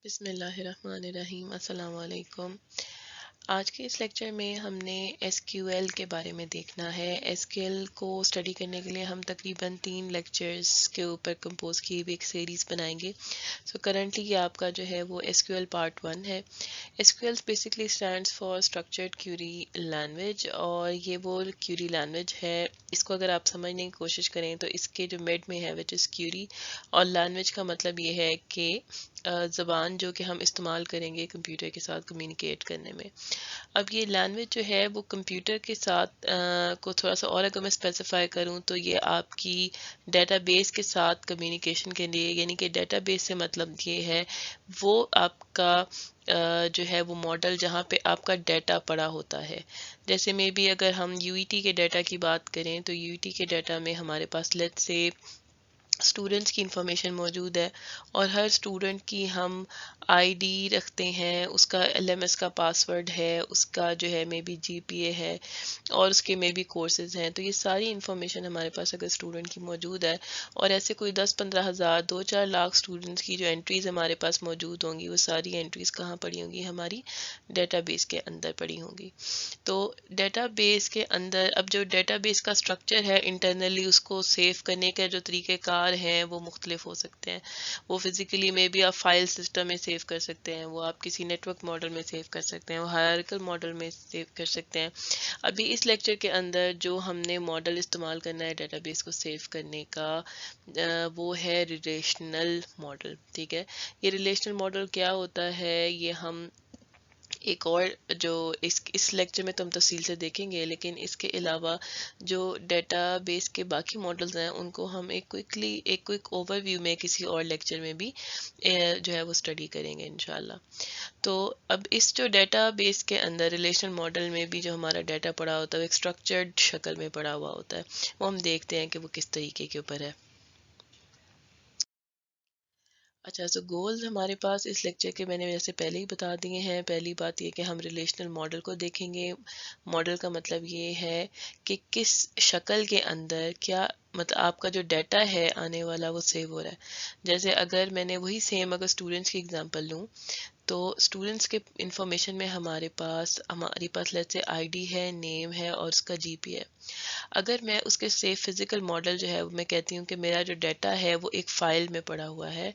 بسم اللہ الرحمن الرحیم، السلام علیکم۔ آج کے اس لیکچر میں ہم نے ایس کیو ایل کے بارے میں دیکھنا ہے۔ ایس کیو ایل کو اسٹڈی کرنے کے لیے ہم تقریباً 3 لیکچرز کے اوپر کمپوز کی ہوئی ایک سیریز بنائیں گے۔ سو کرنٹلی یہ آپ کا جو ہے وہ ایس کیو ایل پارٹ 1 ہے۔ S Q L basically stands for structured query language, اور یہ وہ کیوری لینگویج ہے۔ اس کو اگر آپ سمجھنے کی کوشش کریں تو اس کے جو مڈ میں ہے وچ از کیوری، اور لینگویج کا مطلب یہ ہے کہ زبان جو کہ ہم استعمال کریں گے کمپیوٹر کے ساتھ کمیونیکیٹ کرنے میں۔ اب یہ لینگویج جو ہے وہ کمپیوٹر کے ساتھ کو تھوڑا سا اور اگر میں اسپیسیفائی کروں تو یہ آپ کی ڈیٹا بیس کے ساتھ کمیونیکیشن کے لیے، یعنی کہ ڈیٹا بیس سے مطلب یہ ہے وہ آپ کا جو ہے وہ ماڈل جہاں پہ آپ کا ڈیٹا پڑا ہوتا ہے۔ جیسے میں بھی اگر ہم یو ای ٹی کے ڈیٹا کی بات کریں تو یو ای ٹی کے ڈیٹا میں ہمارے پاس لیٹ سے اسٹوڈنٹس کی انفارمیشن موجود ہے، اور ہر اسٹوڈنٹ کی ہم آئی ڈی رکھتے ہیں، اس کا ایل ایم ایس کا پاسورڈ ہے، اس کا جو ہے مے بی جی پی اے ہے، اور اس کے مے بی کورسز ہیں۔ تو یہ ساری انفارمیشن ہمارے پاس اگر اسٹوڈنٹ کی موجود ہے، اور ایسے کوئی 10-15 ہزار 2-4 لاکھ اسٹوڈنٹس کی جو انٹریز ہمارے پاس موجود ہوں گی، وہ ساری انٹریز کہاں پڑی ہوں گی؟ ہماری ڈیٹا بیس کے اندر پڑی ہوں گی۔ تو ڈیٹا بیس کے اندر اب جو ڈیٹا بیس کا اسٹرکچر ہے انٹرنلی، اس کو سیو کرنے کے جو طریقہ کار ہیں وہ مختلف ہو سکتے ہیں۔ وہ فزیکلی میں بھی آپ فائل سسٹم میں سیو کر سکتے ہیں، وہ آپ کسی نیٹ ورک ماڈل میں سیو کر سکتے ہیں، وہ ہائرارکل ماڈل میں سیو کر سکتے ہیں۔ ابھی اس لیکچر کے اندر جو ہم نے ماڈل استعمال کرنا ہے ڈیٹا بیس کو سیو کرنے کا، وہ ہے ریلیشنل ماڈل۔ ٹھیک ہے، یہ ریلیشنل ماڈل کیا ہوتا ہے یہ ہم ایک اور جو اس لیکچر میں تو ہم تفصیل سے دیکھیں گے، لیکن اس کے علاوہ جو ڈیٹا بیس کے باقی ماڈلز ہیں ان کو ہم ایک کوئک اوور ویو میں کسی اور لیکچر میں بھی جو ہے وہ اسٹڈی کریں گے انشاءاللہ۔ تو اب اس جو ڈیٹا بیس کے اندر ریلیشنل ماڈل میں بھی جو ہمارا ڈیٹا پڑا ہوتا ہے وہ ایک اسٹرکچرڈ شکل میں پڑا ہوا ہوتا ہے، وہ ہم دیکھتے ہیں کہ وہ کس طریقے کے اوپر ہے۔ اچھا، سو گولز ہمارے پاس اس لیکچر کے میں نے ویسے پہلے ہی بتا دیے ہیں۔ پہلی بات یہ کہ ہم ریلیشنل ماڈل کو دیکھیں گے۔ ماڈل کا مطلب یہ ہے کہ کس شکل کے اندر کیا مطلب آپ کا جو ڈیٹا ہے آنے والا وہ سیو ہو رہا ہے۔ جیسے اگر میں نے وہی سیم اگر اسٹوڈنٹس کی اگزامپل لوں تو اسٹوڈنٹس کے انفارمیشن میں ہمارے پاس لیٹ سے آئی ڈی ہے، نیم ہے، اور اس کا جی پی ہے۔ اگر میں اس کے سیف فزیکل ماڈل جو ہے میں کہتی ہوں کہ میرا جو ڈیٹا ہے وہ ایک فائل میں پڑا ہوا ہے،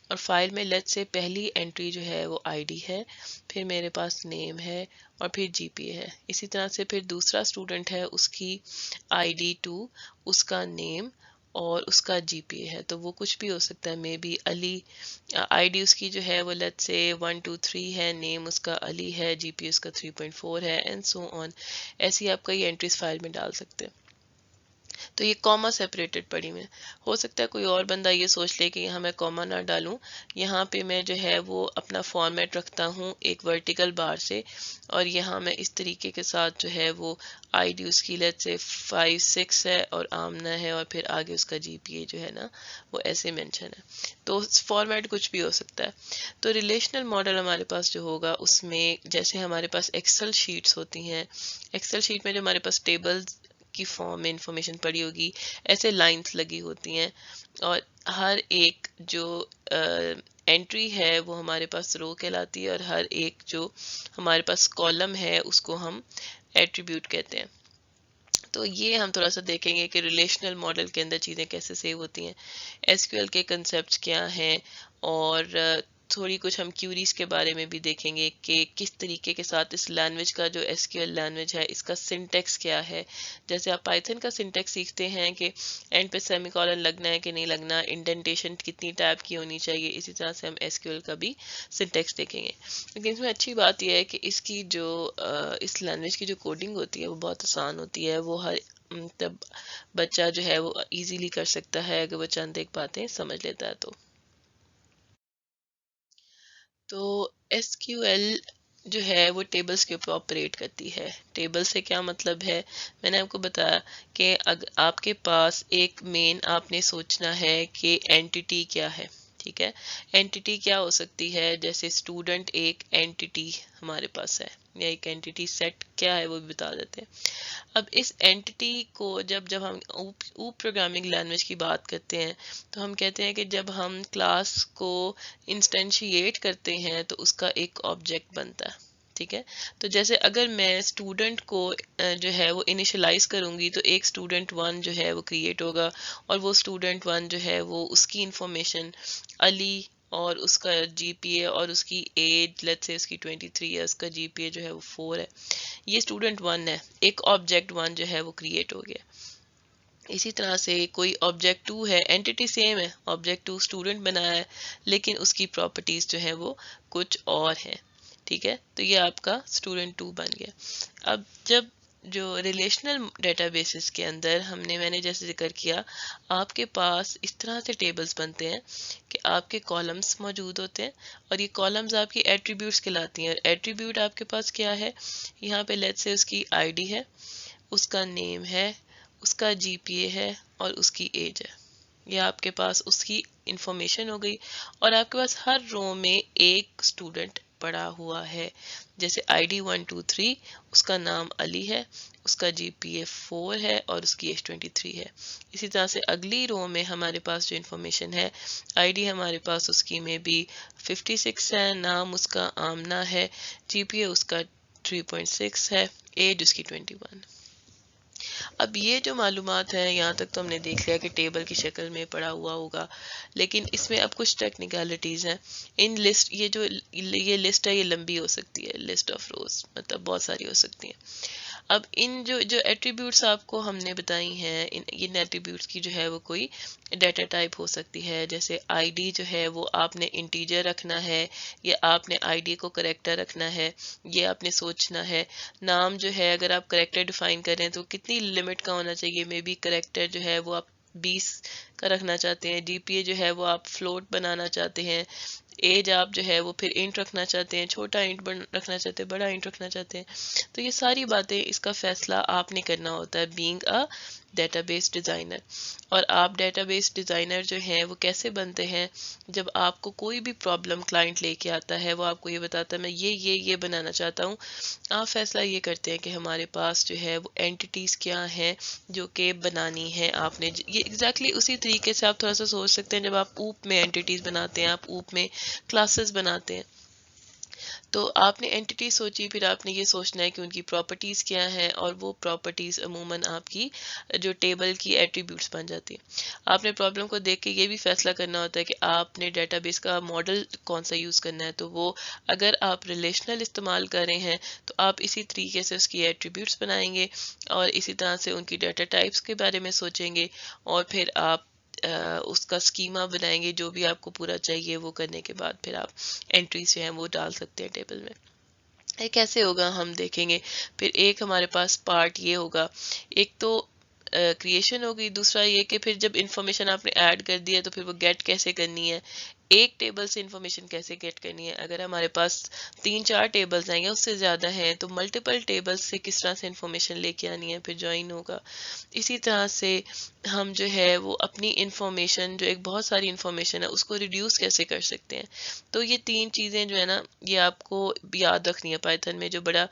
اور فائل میں لیٹ سے پہلی انٹری جو ہے وہ آئی ڈی ہے، پھر میرے پاس نیم ہے، اور پھر جی پی اے ہے۔ اسی طرح سے پھر دوسرا اسٹوڈنٹ ہے، اس کی آئی ڈی 2، اس کا نیم اور اس کا جی پی اے ہے۔ تو وہ کچھ بھی ہو سکتا ہے، may be Ali, I D اس کی جو ہے وہ لیٹ سے 123 ہے، نیم اس کا علی ہے، جی پی اس کا 3.4 ہے، اینڈ سو آن۔ ایسی آپ کئی انٹریز فائل میں ڈال سکتے ہیں۔ تو یہ کوما سیپریٹڈ پڑی میں ہو سکتا ہے کوئی اور بندہ یہ سوچ لے کہ یہاں میں کوما نہ ڈالوں، یہاں پہ میں جو ہے وہ اپنا فارمیٹ رکھتا ہوں ایک ورٹیکل بار سے، اور یہاں میں اس طریقے کے ساتھ جو ہے وہ آئی ڈی اس کی لیٹ سے 5-6 ہے، اور آمنہ ہے، اور پھر آگے اس کا جی پی اے جو ہے نا وہ ایسے مینشن ہے۔ تو فارمیٹ کچھ بھی ہو سکتا ہے۔ تو ریلیشنل ماڈل ہمارے پاس جو ہوگا اس میں جیسے ہمارے پاس ایکسل شیٹس ہوتی ہیں، ایکسل شیٹ میں جو ہمارے پاس ٹیبلز کی فارم میں انفارمیشن پڑی ہوگی، ایسے لائنز لگی ہوتی ہیں، اور ہر ایک جو انٹری ہے وہ ہمارے پاس رو کہلاتی ہے، اور ہر ایک جو ہمارے پاس کالم ہے اس کو ہم ایٹریبیوٹ کہتے ہیں۔ تو یہ ہم تھوڑا سا دیکھیں گے کہ ریلیشنل ماڈل کے اندر چیزیں کیسے سیو ہوتی ہیں، ایس کیو ایل کے کنسیپٹس کیا ہیں، اور تھوڑی کچھ ہم کیوریز کے بارے میں بھی دیکھیں گے کہ کس طریقے کے ساتھ اس لینگویج کا جو ایس کیو ایل لینگویج ہے اس کا سنٹیکس کیا ہے۔ جیسے آپ پائتھن کا سنٹیکس سیکھتے ہیں کہ اینڈ پہ سیمی کولن لگنا ہے کہ نہیں لگنا، انڈینٹیشن کتنی ٹائپ کی ہونی چاہیے، اسی طرح سے ہم ایس کیو ایل کا بھی سنٹیکس دیکھیں گے۔ لیکن اس میں اچھی بات یہ ہے کہ اس کی جو اس لینگویج کی جو کوڈنگ ہوتی ہے وہ بہت آسان ہوتی ہے، وہ ہر مطلب بچہ جو ہے وہ ایزیلی کر سکتا ہے اگر وہ چند ایک باتیں سمجھ لیتا ہے تو ایس کیو ایل جو ہے وہ ٹیبلز کے اوپر آپریٹ کرتی ہے۔ ٹیبل سے کیا مطلب ہے؟ میں نے آپ کو بتایا کہ اگر آپ کے پاس ایک مین آپ نے سوچنا ہے کہ اینٹیٹی کیا ہے، ٹھیک ہے. اینٹی کیا ہو سکتی ہے؟ جیسے اسٹوڈنٹ ایک اینٹی ہمارے پاس ہے، یا ایک اینٹی سیٹ کیا ہے وہ بھی بتا دیتے ہیں. اب اس اینٹی کو جب ہم پروگرامنگ لینگویج کی بات کرتے ہیں تو ہم کہتے ہیں کہ جب ہم کلاس کو انسٹینشیٹ کرتے ہیں تو اس کا ایک آبجیکٹ بنتا ہے. ٹھیک ہے. تو جیسے اگر میں اسٹوڈنٹ کو جو ہے وہ انیشلائز کروں گی تو ایک اسٹوڈنٹ 1 جو ہے وہ کریٹ ہوگا، اور وہ اسٹوڈنٹ 1 جو ہے وہ اس کی انفارمیشن علی اور اس کا جی پی اے اور اس کی ایج لیٹس سے اس کی 23 ہے، اس کا جی پی اے جو ہے وہ 4 ہے. یہ اسٹوڈنٹ 1 ہے، ایک آبجیکٹ 1 جو ہے وہ کریٹ ہو گیا. اسی طرح سے کوئی آبجیکٹ 2 ہے، اینٹی سیم ہے، آبجیکٹ 2 اسٹوڈنٹ بنایا ہے لیکن اس کی پراپرٹیز جو ہے وہ کچھ اور ہیں. ٹھیک ہے. تو یہ آپ کا اسٹوڈنٹ 2 بن گیا. اب جب جو ریلیشنل ڈیٹا بیسز کے اندر میں نے جیسے ذکر کیا، آپ کے پاس اس طرح سے ٹیبلز بنتے ہیں کہ آپ کے کالمز موجود ہوتے ہیں، اور یہ کالمز آپ کی ایٹریبیوٹس کہلاتی ہیں. ایٹریبیوٹ آپ کے پاس کیا ہے؟ یہاں پہ لیٹس سے اس کی آئی ڈی ہے، اس کا نیم ہے، اس کا جی پی اے ہے اور اس کی ایج ہے. یہ آپ کے پاس اس کی انفارمیشن ہو گئی، اور آپ کے پاس ہر رو میں ایک اسٹوڈنٹ پڑا ہوا ہے. جیسے آئی ڈی 123، اس کا نام علی ہے، اس کا جی پی اے 4 ہے اور اس کی ایج 23 ہے. اسی طرح سے اگلی رو میں ہمارے پاس جو انفارمیشن ہے، آئی ڈی ہمارے پاس اس کی میں بھی 56 ہے، نام اس کا آمنہ ہے، جی پی اے اس کا 3.6 ہے، ایج اس کی 21. اب یہ جو معلومات ہیں یہاں تک تو ہم نے دیکھ لیا کہ ٹیبل کی شکل میں پڑا ہوا ہوگا، لیکن اس میں اب کچھ ٹیکنیکلٹیز ہیں. ان لسٹ یہ لسٹ ہے، یہ لمبی ہو سکتی ہے، لسٹ آف روز مطلب بہت ساری ہو سکتی ہیں. اب ان جو ایٹریبیوٹس آپ کو ہم نے بتائی ہیں، ان ایٹریبیوٹس کی جو ہے وہ کوئی ڈیٹا ٹائپ ہو سکتی ہے. جیسے آئی ڈی جو ہے وہ آپ نے انٹیجر رکھنا ہے، یا آپ نے آئی ڈی کو کریکٹر رکھنا ہے، یہ آپ نے سوچنا ہے. نام جو ہے اگر آپ کریکٹر ڈیفائن کریں تو کتنی لمٹ کا ہونا چاہیے؟ میں بھی کریکٹر جو ہے وہ آپ 20 کا رکھنا چاہتے ہیں. جی پی اے جو ہے وہ آپ فلوٹ بنانا چاہتے ہیں. ایج آپ جو ہے وہ پھر انٹ رکھنا چاہتے ہیں، چھوٹا انٹ رکھنا چاہتے ہیں، بڑا انٹ رکھنا چاہتے ہیں. تو یہ ساری باتیں، اس کا فیصلہ آپ نے کرنا ہوتا ہے being a data base designer. اور آپ ڈیٹا بیس ڈیزائنر جو ہیں وہ کیسے بنتے ہیں؟ جب آپ کو کوئی بھی پرابلم کلائنٹ لے کے آتا ہے، وہ آپ کو یہ بتاتا ہے میں یہ بنانا چاہتا ہوں، آپ فیصلہ یہ کرتے ہیں کہ ہمارے پاس جو ہے وہ اینٹیز کیا ہیں جو کہ بنانی ہے. آپ نے یہ ایگزیکٹلی اسی طریقے سے آپ تھوڑا سا سوچ سکتے ہیں جب آپ اوپ میں اینٹیز بناتے ہیں، آپ اوپ میں کلاسز بناتے ہیں، تو آپ نے اینٹی سوچی، پھر آپ نے یہ سوچنا ہے کہ ان کی پراپرٹیز کیا ہیں، اور وہ پراپرٹیز عموماً آپ کی جو ٹیبل کی ایٹریبیوٹس بن جاتی ہیں. آپ نے پرابلم کو دیکھ کے یہ بھی فیصلہ کرنا ہوتا ہے کہ آپ نے ڈیٹا بیس کا ماڈل کون سا یوز کرنا ہے. تو وہ اگر آپ ریلیشنل استعمال کر رہے ہیں تو آپ اسی طریقے سے اس کی ایٹریبیوٹس بنائیں گے، اور اسی طرح سے ان کی ڈیٹا ٹائپس کے بارے میں سوچیں گے، اور پھر آپ اس کا اسکیما بنائیں گے جو بھی آپ کو پورا چاہیے. وہ کرنے کے بعد پھر آپ انٹریز جو ہیں وہ ڈال سکتے ہیں ٹیبل میں. یہ کیسے ہوگا ہم دیکھیں گے. پھر ایک ہمارے پاس پارٹ یہ ہوگا، ایک تو کریشن ہوگی، دوسرا یہ کہ پھر جب انفارمیشن آپ نے ایڈ کر دی ہے تو پھر وہ گیٹ کیسے کرنی ہے، ایک ٹیبل سے انفارمیشن کیسے گیٹ کرنی ہے. اگر ہمارے پاس 3-4 ٹیبلز ہیں یا اس سے زیادہ ہیں تو ملٹیپل ٹیبلز سے کس طرح سے انفارمیشن لے کے آنی ہے، پھر جوائن ہوگا. اسی طرح سے ہم جو ہے وہ اپنی انفارمیشن، جو ایک بہت ساری انفارمیشن ہے، اس کو ریڈیوس کیسے کر سکتے ہیں. تو یہ 3 چیزیں جو ہے نا، یہ آپ کو یاد رکھنی ہے. پائتھن میں جو بڑا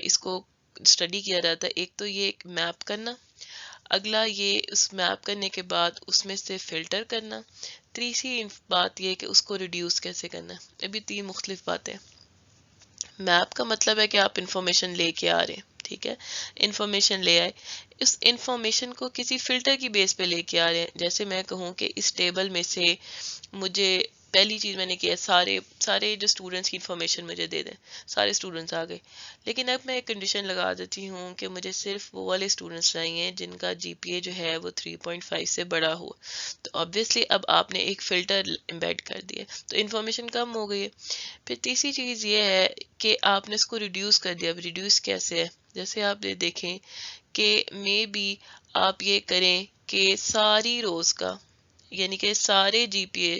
اس کو اسٹڈی کیا جاتا ہے، ایک تو یہ میپ کرنا، اگلا یہ اس میپ کرنے کے بعد اس میں سے فلٹر کرنا، تیسری بات یہ کہ اس کو ریڈیوس کیسے کرنا ہے. ابھی 3 مختلف باتیں. میپ کا مطلب ہے کہ آپ انفارمیشن لے کے آ رہے ہیں، ٹھیک ہے، انفارمیشن لے آئے، اس انفارمیشن کو کسی فلٹر کی بیس پہ لے کے آ رہے ہیں. جیسے میں کہوں کہ اس ٹیبل میں سے مجھے پہلی چیز میں نے کیا سارے جو اسٹوڈنٹس کی انفارمیشن مجھے دے دیں، سارے اسٹوڈنٹس آ گئے. لیکن اب میں ایک کنڈیشن لگا دیتی ہوں کہ مجھے صرف وہ والے اسٹوڈنٹس چاہیے جن کا جی پی اے جو ہے وہ 3.5 سے بڑا ہو. تو آبویسلی اب آپ نے ایک فلٹر امبیڈ کر دیا تو انفارمیشن کم ہو گئی ہے. پھر تیسری چیز یہ ہے کہ آپ نے اس کو ریڈیوس کر دیا. اب ریڈیوس کیسے ہے؟ جیسے آپ یہ دیکھیں کہ مے بی آپ یہ کریں کہ ساری روز کا، یعنی کہ سارے جی پی اے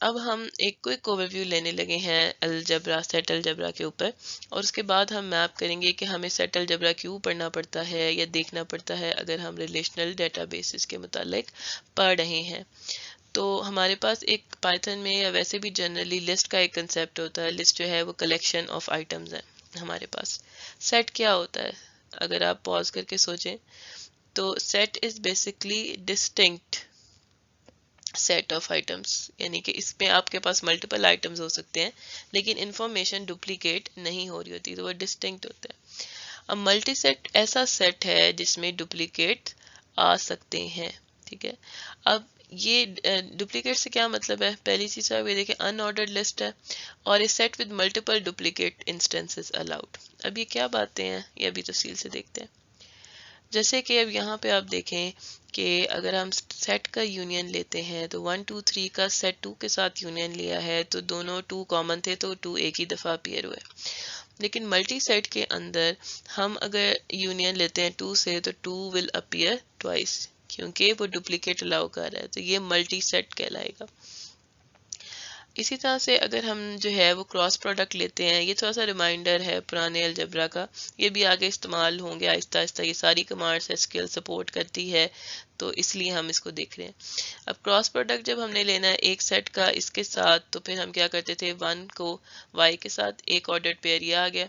اب ہم ایک کوئک اوور ویو لینے لگے ہیں الجبرا، سیٹ الجبرا کے اوپر، اور اس کے بعد ہم میپ کریں گے کہ ہمیں سیٹ الجبرا کیوں پڑھنا پڑتا ہے یا دیکھنا پڑتا ہے اگر ہم ریلیشنل ڈیٹا بیسز کے متعلق پڑھ رہے ہیں۔ تو ہمارے پاس ایک پائتھن میں یا ویسے بھی جنرلی لسٹ کا ایک کنسیپٹ ہوتا ہے۔ لسٹ جو ہے وہ کلیکشن آف آئٹمز ہے ہمارے پاس۔ سیٹ کیا ہوتا ہے؟ اگر آپ پاز کر کے سوچیں تو set is basically distinct set of items, یعنی کہ اس میں آپ کے پاس ملٹیپل آئٹمز ہو سکتے ہیں لیکن انفارمیشن ڈپلیکیٹ نہیں ہو رہی ہوتی، تو وہ ڈسٹنکٹ ہوتا ہے۔ اب ملٹی سیٹ ایسا سیٹ ہے جس میں ڈپلیکیٹ آ سکتے ہیں، ٹھیک ہے۔ اب یہ ڈپلیکیٹ سے کیا مطلب ہے؟ پہلی چیز آپ یہ دیکھیں، ان آرڈرڈ لسٹ ہے اور a set with multiple duplicate instances allowed. اب یہ کیا باتیں ہیں یہ ابھی تفصیل سے دیکھتے ہیں۔ جیسے کہ اب یہاں پہ آپ دیکھیں کہ اگر ہم سیٹ کا یونین لیتے ہیں تو 1 2 3 کا سیٹ 2 کے ساتھ یونین لیا ہے تو دونوں 2 کامن تھے تو 2 ایک ہی دفعہ اپیئر ہوئے۔ لیکن ملٹی سیٹ کے اندر ہم اگر یونین لیتے ہیں 2 سے تو 2 ول اپیئر ٹوائس، کیونکہ وہ ڈپلیکیٹ الاؤ کر رہا ہے، تو یہ ملٹی سیٹ کہلائے گا۔ اسی طرح سے اگر ہم جو ہے وہ کراس پروڈکٹ لیتے ہیں، یہ تھوڑا سا ریمائنڈر ہے پرانے الجبرا کا، یہ بھی آگے استعمال ہوں گے آہستہ آہستہ، یہ ساری commands S Q L support کرتی ہے تو اس لیے ہم اس کو دیکھ رہے ہیں۔ اب کراس پروڈکٹ جب ہم نے لینا ہے ایک سیٹ کا اس کے ساتھ، تو پھر ہم کیا کرتے تھے، 1 کو وائی کے ساتھ، ایک آرڈرڈ پیئر یہ آ گیا،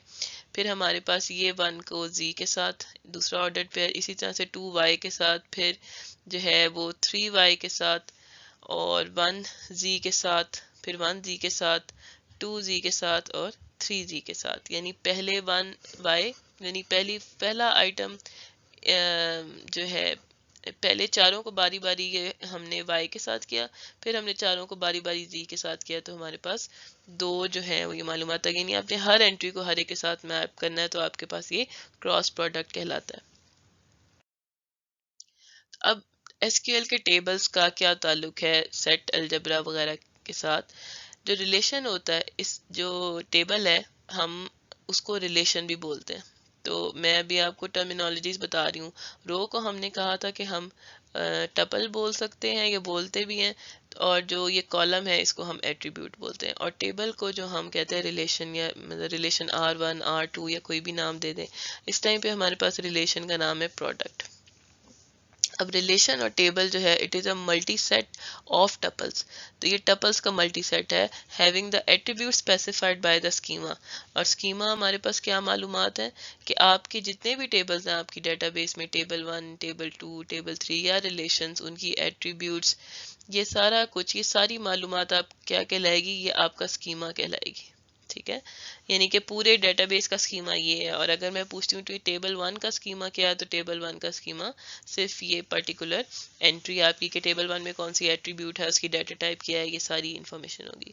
پھر ہمارے پاس یہ 1 کو زی کے ساتھ دوسرا آرڈرڈ پیئر، اسی طرح سے 2 وائی کے ساتھ، پھر جو ہے وہ 3 وائی کے ساتھ اور 1 زی کے ساتھ، پھر 1 زی کے ساتھ، 2 زی کے ساتھ اور 3 زی کے ساتھ، یعنی پہلے 1 وائی، یعنی پہلا آئٹم جو ہے پہلے چاروں کو باری باری یہ ہم نے وائی کے ساتھ کیا، پھر ہم نے چاروں کو باری باری زی کے ساتھ کیا، تو ہمارے پاس دو جو ہیں وہ یہ معلومات آ گئی، یعنی آپ نے ہر انٹری کو ہر ایک کے ساتھ میپ کرنا ہے تو آپ کے پاس یہ کراس پروڈکٹ کہلاتا ہے۔ اب ایس کیو ایل کے ٹیبلز کا کیا تعلق ہے سیٹ الجبرا وغیرہ کے ساتھ؟ جو ریلیشن ہوتا ہے، اس جو ٹیبل ہے ہم اس کو ریلیشن بھی بولتے ہیں۔ تو میں ابھی آپ کو ٹرمینالوجیز بتا رہی ہوں۔ رو کو ہم نے کہا تھا کہ ہم ٹپل بول سکتے ہیں یا بولتے بھی ہیں، اور جو یہ کالم ہے اس کو ہم ایٹریبیوٹ بولتے ہیں، اور ٹیبل کو جو ہم کہتے ہیں ریلیشن، یا ریلیشن R1 R2 یا کوئی بھی نام دے دیں۔ اس ٹائم پہ ہمارے پاس ریلیشن کا نام ہے پروڈکٹ۔ اب ریلیشن اور ٹیبل جو ہے it is a multi set of tuples, تو یہ ٹپلس کا ملٹی سیٹ ہے having the attribute specified by the schema, اور اسکیما ہمارے پاس کیا معلومات ہے کہ آپ کے جتنے بھی ٹیبلز ہیں آپ کی ڈیٹا بیس میں، ٹیبل 1 ٹیبل 2 ٹیبل 3 یا ریلیشنز، ان کی ایٹریبیوٹس، یہ سارا کچھ، یہ ساری معلومات آپ کیا کہلائے گی، یہ آپ کا اسکیما کہلائے گی، ٹھیک ہے۔ یعنی کہ پورے ڈیٹا بیس کا اسکیما یہ ہے، اور اگر میں پوچھتی ہوں تو ٹیبل 1 کا اسکیما کیا ہے، تو ٹیبل 1 کا اسکیما صرف یہ پرٹیکولر انٹری آپ کی کہ ٹیبل 1 میں کون سی ایٹریبیوٹ ہے، اس کی ڈیٹا ٹائپ کیا ہے، یہ ساری انفارمیشن ہوگی۔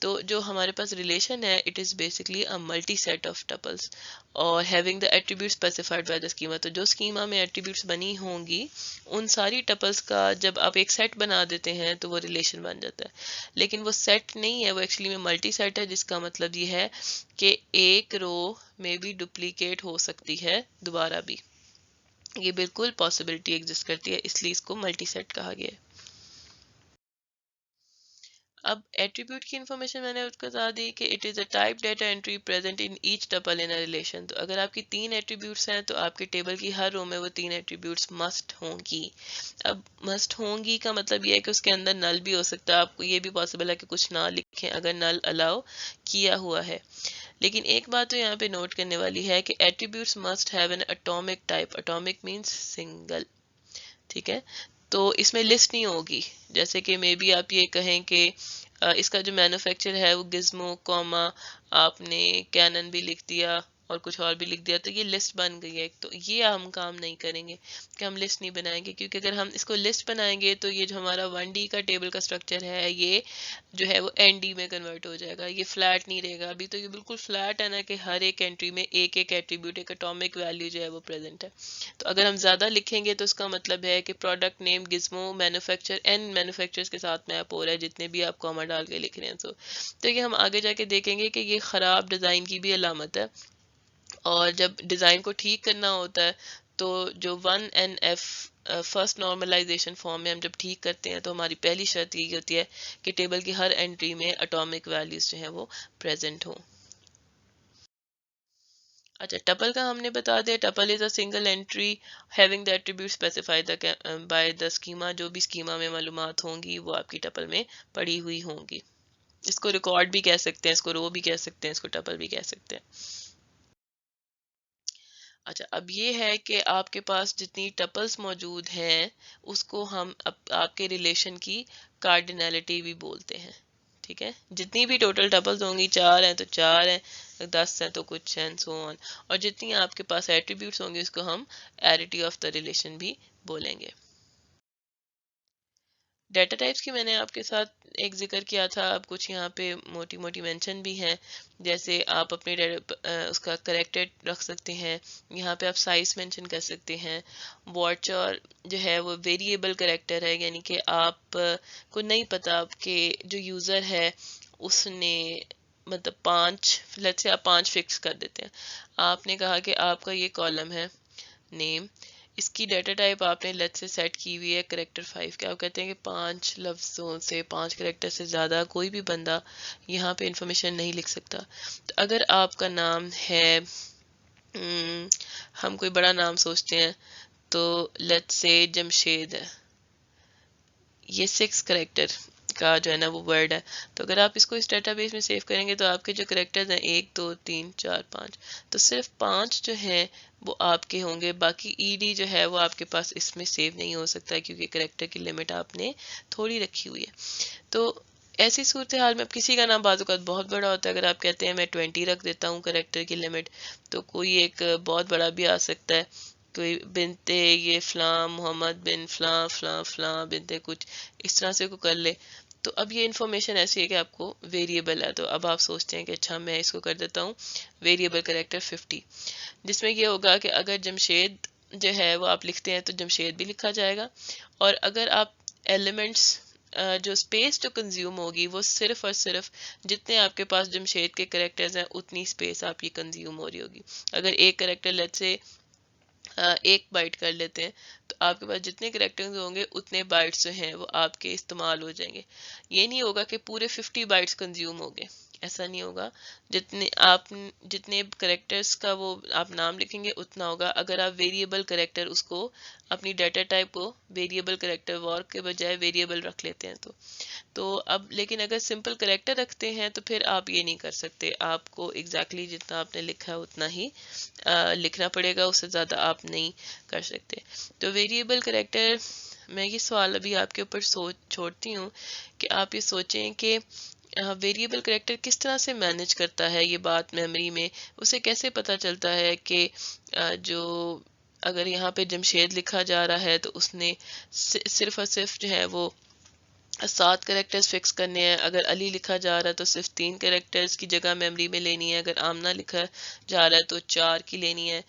تو جو ہمارے پاس ریلیشن ہے it is basically a multi set of tuples اور having the attribute specified by the schema, تو جو اسکیما میں ایٹریبیوٹس بنی ہوں گی ان ساری ٹپلس کا جب آپ ایک سیٹ بنا دیتے ہیں تو وہ ریلیشن بن جاتا ہے۔ لیکن وہ سیٹ نہیں ہے، وہ ایکچولی میں ملٹی سیٹ ہے، جس کا مطلب یہ ہے کہ ایک رو میں بھی ڈپلیکیٹ ہو سکتی ہے دوبارہ بھی، یہ بالکل پاسبلٹی ایگزسٹ کرتی ہے، اس لیے اس کو ملٹی سیٹ کہا گیا ہے۔ اب ایٹریبیوٹ کی انفارمیشن میں نے اس کو بتا دی کہ it is a type data entry present in each tuple in relation, تو اگر آپ کی 3 ایٹریبیوٹس ہیں تو آپ کے ٹیبل کی ہر رو میں وہ 3 ایٹریبیوٹس مسٹ ہوں گی۔ اب مسٹ ہوں گی کا مطلب یہ ہے کہ اس کے اندر نل بھی ہو سکتا ہے، آپ کو یہ بھی پاسبل ہے کہ کچھ نہ لکھیں اگر نل الاؤ کیا ہوا ہے۔ لیکن ایک بات تو یہاں پہ نوٹ کرنے والی ہے کہ attributes must have N atomic type, atomic means single, ٹھیک ہے۔ تو اس میں لسٹ نہیں ہوگی، جیسے کہ مے بی آپ یہ کہیں کہ اس کا جو مینوفیکچر ہے وہ گزمو کوما، آپ نے کینن بھی لکھ دیا اور کچھ اور بھی لکھ دیا تو یہ لسٹ بن گئی ہے۔ تو یہ ہم کام نہیں کریں گے کہ ہم لسٹ نہیں بنائیں گے، کیونکہ اگر ہم اس کو لسٹ بنائیں گے تو یہ جو ہمارا 1D کا ٹیبل کا سٹرکچر ہے یہ جو ہے وہ ND میں کنورٹ ہو جائے گا، یہ فلیٹ نہیں رہے گا۔ ابھی تو یہ بالکل فلیٹ ہے نا کہ ہر ایک انٹری میں ایک ایک ایٹریبیوٹ، ایک اٹامک ویلیو جو ہے وہ پریزنٹ ہے۔ تو اگر ہم زیادہ لکھیں گے تو اس کا مطلب ہے کہ پروڈکٹ نیم گزمو مینوفیکچر n مینوفیکچرز کے ساتھ میپ ہو رہا ہے، جتنے بھی آپ کاما ڈال کے لکھ رہے ہیں۔ تو یہ ہم آگے جا کے دیکھیں گے کہ یہ خراب ڈیزائن کی بھی علامت ہے، اور جب ڈیزائن کو ٹھیک کرنا ہوتا ہے تو جو 1NF فرسٹ نارملائزیشن فارم میں ہم جب ٹھیک کرتے ہیں تو ہماری پہلی شرط یہی ہوتی ہے کہ ٹیبل کی ہر انٹری میں اٹامک ویلیوز جو ہیں وہ پریزنٹ ہوں. اچھا ٹپل کا ہم نے بتا دیا. Tuple is a single entry having the attribute specified by the schema. جو بھی اسکیما میں معلومات ہوں گی وہ آپ کی ٹپل میں پڑی ہوئی ہوں گی. اس کو ریکارڈ بھی کہہ سکتے ہیں, اس کو رو بھی کہہ سکتے ہیں, اس کو ٹپل بھی کہہ سکتے ہیں. اچھا اب یہ ہے کہ آپ کے پاس جتنی ٹپلز موجود ہیں اس کو ہم آپ کے ریلیشن کی کارڈینلٹی بھی بولتے ہیں. ٹھیک ہے, جتنی بھی ٹوٹل ٹپلز ہوں گی 4 ہیں تو 4 ہیں, 10 ہیں تو کچھ ہیں سو آن, اور جتنی آپ کے پاس ایٹریبیوٹس ہوں گے اس کو ہم ایرٹی آف دا ریلیشن بھی بولیں گے. ڈیٹا ٹائپس کی میں نے آپ کے ساتھ ایک ذکر کیا تھا, اب کچھ یہاں پہ موٹی موٹی مینشن بھی ہیں. جیسے آپ اپنے اس کا کریکٹر رکھ سکتے ہیں, یہاں پہ آپ سائز مینشن کر سکتے ہیں. واچر جو ہے وہ ویریبل کریکٹر ہے, یعنی کہ آپ کو نہیں پتا کہ جو یوزر ہے اس نے مطلب 5 لیٹ سے آپ 5 فکس کر دیتے ہیں. آپ نے کہا کہ آپ کا یہ کالم ہے نیم, اس کی ڈیٹا ٹائپ آپ نے لیٹ سے سیٹ کی ہوئی ہے کریکٹر 5 کے. آپ کہتے ہیں کہ 5 لفظوں سے 5 کریکٹر سے زیادہ کوئی بھی بندہ یہاں پہ انفارمیشن نہیں لکھ سکتا. تو اگر آپ کا نام ہے ہم کوئی بڑا نام سوچتے ہیں تو لیٹ سے جمشید ہے, یہ 6 کریکٹر کا جو ہے نا وہ ورڈ ہے. تو اگر آپ اس کو اس ڈیٹا بیس میں سیو کریں گے تو آپ کے جو کریکٹرز ہیں 1 2 3 4 5, تو صرف 5 جو ہیں وہ آپ کے ہوں گے. باقی ای ڈی جو ہے وہ آپ کے پاس اس میں سیو نہیں ہو سکتا کیونکہ کریکٹر کی لمٹ آپ نے تھوڑی رکھی ہوئی ہے. تو ایسی صورتحال میں اب کسی کا نام بعض اوقات بہت بڑا ہوتا ہے, اگر آپ کہتے ہیں میں 20 رکھ دیتا ہوں کریکٹر کی لمٹ, تو کوئی ایک بہت بڑا بھی آ سکتا ہے, کوئی بنتے یہ فلاں محمد بن فلاں فلاں فلاں بنتے کچھ اس طرح سے کو کر لے. تو اب یہ انفارمیشن ایسی ہے کہ آپ کو ویریبل ہے, تو اب آپ سوچتے ہیں کہ اچھا میں اس کو کر دیتا ہوں ویریبل کریکٹر 50, جس میں یہ ہوگا کہ اگر جمشید جو ہے وہ آپ لکھتے ہیں تو جمشید بھی لکھا جائے گا, اور اگر آپ ایلیمنٹس جو اسپیس جو کنزیوم ہوگی وہ صرف اور صرف جتنے آپ کے پاس جمشید کے کریکٹرز ہیں اتنی اسپیس آپ کی کنزیوم ہو رہی ہوگی. اگر ایک کریکٹر لیٹ سے 1 بائٹ کر لیتے ہیں تو آپ کے پاس جتنے کریکٹرز ہوں گے اتنے بائٹس جو ہیں وہ آپ کے استعمال ہو جائیں گے. یہ نہیں ہوگا کہ پورے 50 بائٹس کنزیوم ہو گئے, ایسا نہیں ہوگا. جتنے کریکٹرز کا وہ آپ نام لکھیں گے اتنا ہوگا. اگر آپ ویریبل کریکٹر اس کو اپنی ڈیٹا ٹائپ کو ویریبل کریکٹر وار کے بجائے ویریبل رکھ لیتے ہیں تو اب لیکن اگر سمپل کریکٹر رکھتے ہیں تو پھر آپ یہ نہیں کر سکتے, آپ کو ایگزیکٹلی جتنا آپ نے لکھا ہے اتنا ہی لکھنا پڑے گا, اس سے زیادہ آپ نہیں کر سکتے. تو ویریبل کریکٹر میں یہ سوال ابھی آپ کے اوپر چھوڑتی ہوں کہ آپ یہ سوچیں کہ ویریبل کریکٹر کس طرح سے مینج کرتا ہے یہ بات میموری میں. اسے کیسے پتا چلتا ہے کہ جو اگر یہاں پہ جمشید لکھا جا رہا ہے تو اس نے صرف اور صرف جو ہے وہ 7 کریکٹرز فکس کرنے ہیں, اگر علی لکھا جا رہا ہے تو صرف 3 کریکٹرز کی جگہ میموری میں لینی ہے, اگر آمنہ لکھا جا رہا ہے تو 4 کی لینی ہے.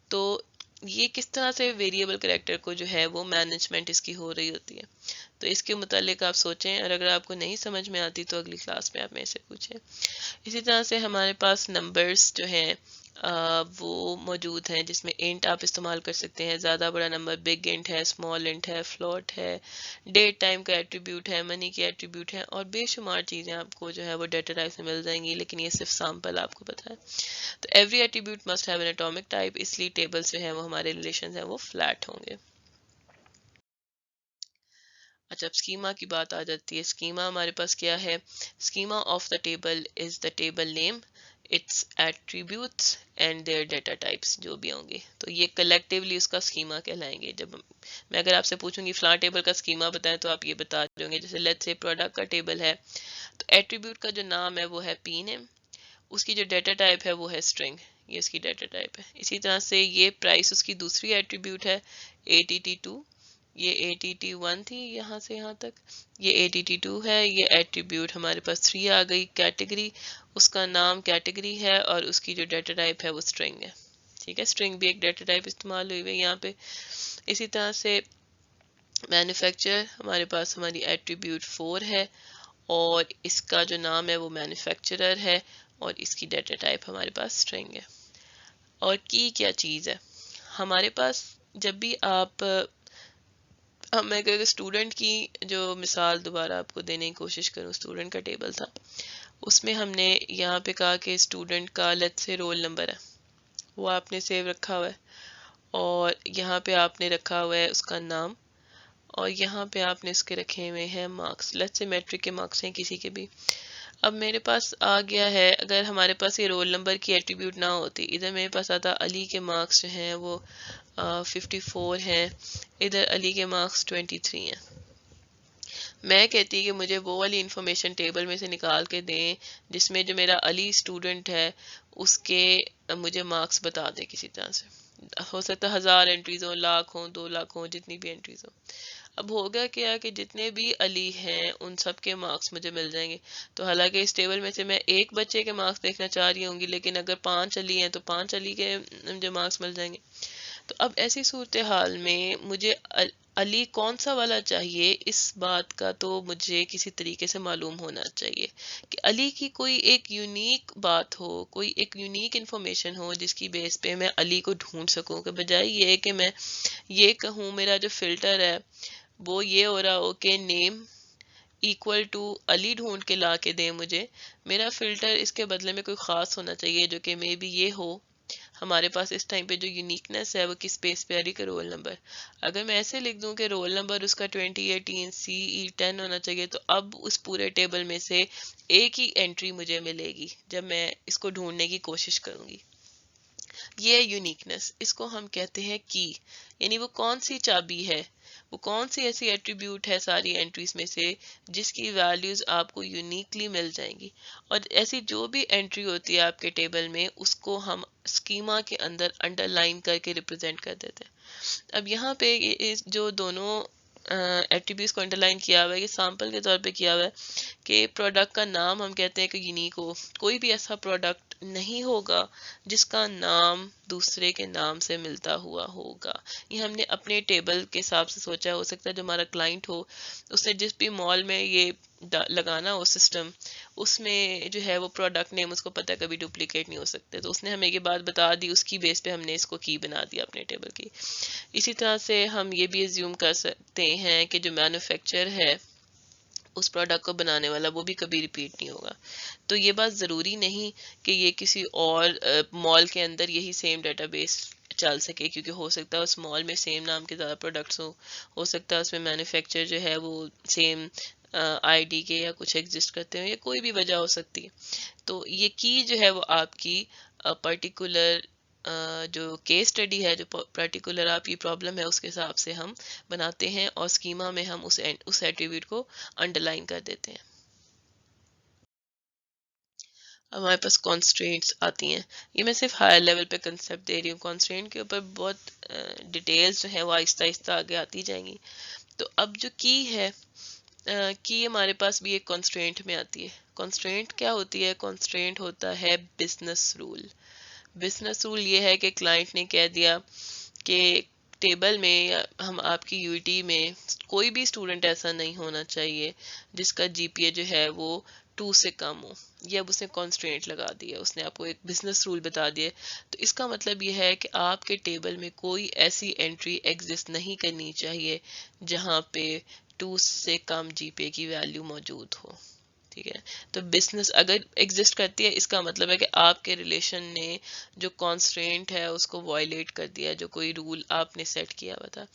تو یہ کس طرح سے ویریبل کریکٹر کو جو ہے وہ مینجمنٹ اس کی ہو رہی ہوتی ہے, تو اس کے متعلق آپ سوچیں, اور اگر آپ کو نہیں سمجھ میں آتی تو اگلی کلاس میں آپ میں سے پوچھیں. اسی طرح سے ہمارے پاس نمبرز جو ہیں وہ موجود ہیں جس میں انٹ آپ استعمال کر سکتے ہیں, زیادہ بڑا نمبر بگ انٹ ہے, اسمال انٹ ہے, فلوٹ ہے, ڈیٹ ٹائم کا ایٹریبیوٹ ہے, منی کی ایٹریبیوٹ ہے, اور بے شمار چیزیں آپ کو جو ہے وہ ڈیٹا ٹائپ سے مل جائیں گی, لیکن یہ صرف سیمپل آپ کو پتا ہے. تو every attribute must have an atomic type, اس لیے ٹیبلز جو ہیں وہ ہمارے ریلیشنز ہیں وہ فلیٹ ہوں گے. اچھا اب اسکیما کی بات آ جاتی ہے. اسکیما ہمارے پاس کیا ہے؟ Schema of the table is the table name, its attributes and their data types جو بھی ہوں گے, تو یہ کلیکٹیولی اس کا اسکیما کہلائیں گے. جب میں اگر آپ سے پوچھوں گی فلاں ٹیبل کا اسکیما بتائیں تو آپ یہ بتا دیں گے. جیسے لیٹس سے پروڈکٹ کا ٹیبل ہے تو ایٹریبیوٹ کا جو نام ہے وہ ہے پی نیم, اس کی جو ڈیٹا ٹائپ ہے وہ ہے اسٹرنگ, یہ اس کی ڈیٹا ٹائپ ہے. اسی طرح سے یہ پرائس اس کی دوسری ایٹریبیوٹ ہے ATT2, یہ ATT1 تھی یہاں سے یہاں تک, یہ ATT2 ہے, یہ ایٹریبیوٹ ہمارے پاس 3 آ گئی. کیٹیگری اس کا نام کیٹیگری ہے اور اس کی جو ڈیٹا ٹائپ ہے وہ اسٹرنگ ہے. ٹھیک ہے, اسٹرنگ بھی ایک ڈیٹا ٹائپ استعمال ہوئی ہے یہاں پہ. اسی طرح سے مینوفیکچر ہمارے پاس ہماری ایٹریبیوٹ 4 ہے اور اس کا جو نام ہے وہ مینوفیکچرر ہے اور اس کی ڈیٹا ٹائپ ہمارے پاس اسٹرنگ ہے. اور کی کیا چیز ہے ہمارے پاس؟ جب بھی آپ اب میں اگر اسٹوڈنٹ کی جو مثال دوبارہ آپ کو دینے کی کوشش کروں، اسٹوڈنٹ کا ٹیبل تھا، اس میں ہم نے یہاں پہ کہا کہ اسٹوڈنٹ کا لیٹ سے رول نمبر ہے، وہ آپ نے سیو رکھا ہوا ہے، اور یہاں پہ آپ نے رکھا ہوا ہے اس کا نام، اور یہاں پہ آپ نے اس کے رکھے ہوئے ہیں مارکس، لیٹ سے میٹرک کے مارکس ہیں کسی کے بھی۔ اب میرے پاس آ گیا ہے، اگر ہمارے پاس یہ رول نمبر کی ایٹریبیوٹ نہ ہوتی، ادھر میرے پاس آتا علی کے مارکس جو ہیں وہ 54 ہیں، ادھر علی کے مارکس 23 ہیں۔ میں کہتی کہ مجھے وہ والی انفارمیشن ٹیبل میں سے نکال کے دیں جس میں جو میرا علی اسٹوڈنٹ ہے اس کے مجھے مارکس بتا دے کسی طرح سے۔ ہو سکتا ہے 1000 انٹریز ہوں، لاکھ ہوں، 2 لاکھ ہوں، جتنی بھی انٹریز ہوں۔ اب ہوگا کیا کہ جتنے بھی علی ہیں ان سب کے مارکس مجھے مل جائیں گے، تو حالانکہ اس ٹیبل میں سے میں ایک بچے کے مارکس دیکھنا چاہ رہی ہوں گی، لیکن اگر 5 علی ہیں تو 5 علی کے مجھے مارکس مل جائیں گے۔ تو اب ایسی صورتحال میں مجھے علی کون سا والا چاہیے، اس بات کا تو مجھے کسی طریقے سے معلوم ہونا چاہیے کہ علی کی کوئی ایک یونیک بات ہو، کوئی ایک یونیک انفارمیشن ہو جس کی بیس پہ میں علی کو ڈھونڈ سکوں، کہ بجائے یہ کہ میں یہ کہوں میرا جو فلٹر ہے وہ یہ ہو رہا ہو کہ نیم ایکول ٹو علی ڈھونڈ کے لا کے دیں مجھے، میرا فلٹر اس کے بدلے میں کوئی خاص ہونا چاہیے جو کہ مے بی یہ ہو ہمارے پاس اس ٹائم پہ جو یونیکنیس ہے وہ کس بیس پہ علی کا رول نمبر۔ اگر میں ایسے لکھ دوں کہ رول نمبر اس کا 2018 CE10 ہونا چاہیے، تو اب اس پورے ٹیبل میں سے ایک ہی انٹری مجھے ملے گی جب میں اس کو ڈھونڈنے کی کوشش کروں گی۔ یہ یونیکنیس، اس کو ہم کہتے ہیں کی، یعنی وہ کون سی چابی ہے، وہ کون سی ایسی ایٹریبیوٹ ہے ساری انٹریز میں سے جس کی ویلیوز آپ کو یونیکلی مل جائیں گی، اور ایسی جو بھی انٹری ہوتی ہے آپ کے ٹیبل میں اس کو ہم اسکیما کے اندر انڈر لائن کر کے ریپرزینٹ کر دیتے ہیں۔ اب یہاں پہ جو دونوں ایٹریبیوٹس کو انڈر لائن کیا ہوا ہے، یہ سیمپل کے طور پہ کیا ہوا ہے کہ پروڈکٹ کا نام ہم کہتے ہیں کہ یونیک ہو، کوئی بھی ایسا پروڈکٹ نہیں ہوگا جس کا نام دوسرے کے نام سے ملتا ہوا ہوگا۔ یہ ہم نے اپنے ٹیبل کے حساب سے سوچا، ہو سکتا ہے جو ہمارا کلائنٹ ہو اس نے جس بھی مال میں یہ لگانا ہو سسٹم، اس میں جو ہے وہ پروڈکٹ نیم اس کو پتہ کبھی ڈپلیکیٹ نہیں ہو سکتے، تو اس نے ہمیں یہ بات بتا دی، اس کی بیس پہ ہم نے اس کو کی بنا دیا اپنے ٹیبل کی۔ اسی طرح سے ہم یہ بھی ایزیوم کر سکتے ہیں کہ جو مینوفیکچر ہے اس پروڈکٹ کو بنانے والا وہ بھی کبھی ریپیٹ نہیں ہوگا، تو یہ بات ضروری نہیں کہ یہ کسی اور مال کے اندر یہی سیم ڈیٹا بیس چل سکے، کیونکہ ہو سکتا ہے اس مال میں سیم نام کے زیادہ پروڈکٹس ہو سکتا ہے اس میں مینوفیکچر جو ہے وہ سیم آئی ڈی کے یا کچھ ایگزسٹ کرتے ہوں، یا کوئی بھی وجہ ہو سکتی ہے۔ تو یہ کی جو ہے وہ آپ کی پرٹیکولر جو کیس اسٹڈی ہے، جو پرٹیکولر آپ کی پرابلم ہے اس کے حساب سے ہم بناتے ہیں، اور اسکیما میں ہم اس ایٹریبیوٹ کو انڈر لائن کر دیتے ہیں۔ ہمارے پاس کانسٹرینٹس آتی ہیں، یہ میں صرف ہائر لیول پہ کنسیپٹ دے رہی ہوں، کانسٹرینٹ کے اوپر بہت ڈیٹیلز جو ہیں وہ آہستہ آہستہ آگے آتی جائیں گی۔ تو اب جو کی ہے، کی ہمارے پاس بھی ایک کانسٹرینٹ میں آتی ہے۔ کانسٹرینٹ کیا ہوتی ہے؟ کانسٹرینٹ ہوتا ہے بزنس رول۔ بزنس رول یہ ہے کہ کلائنٹ نے کہہ دیا کہ ٹیبل میں ہم آپ کی یو ٹی میں کوئی بھی اسٹوڈنٹ ایسا نہیں ہونا چاہیے جس کا جی پی اے جو ہے وہ 2 سے کم ہو، یہ اب اس نے کانسٹرینٹ لگا دیا، اس نے آپ کو ایک بزنس رول بتا دیا۔ تو اس کا مطلب یہ ہے کہ آپ کے ٹیبل میں کوئی ایسی انٹری ایگزسٹ نہیں کرنی چاہیے جہاں پہ 2 سے کم جی پی اے کی ویلیو موجود ہو، ٹھیک ہے؟ تو بزنس اگر ایگزسٹ کرتی ہے، اس کا مطلب ہے کہ آپ کے ریلیشن نے جو کانسٹرینٹ ہے اس کو وائلیٹ کر دیا، جو کوئی رول آپ نے سیٹ کیا ہوا تھا۔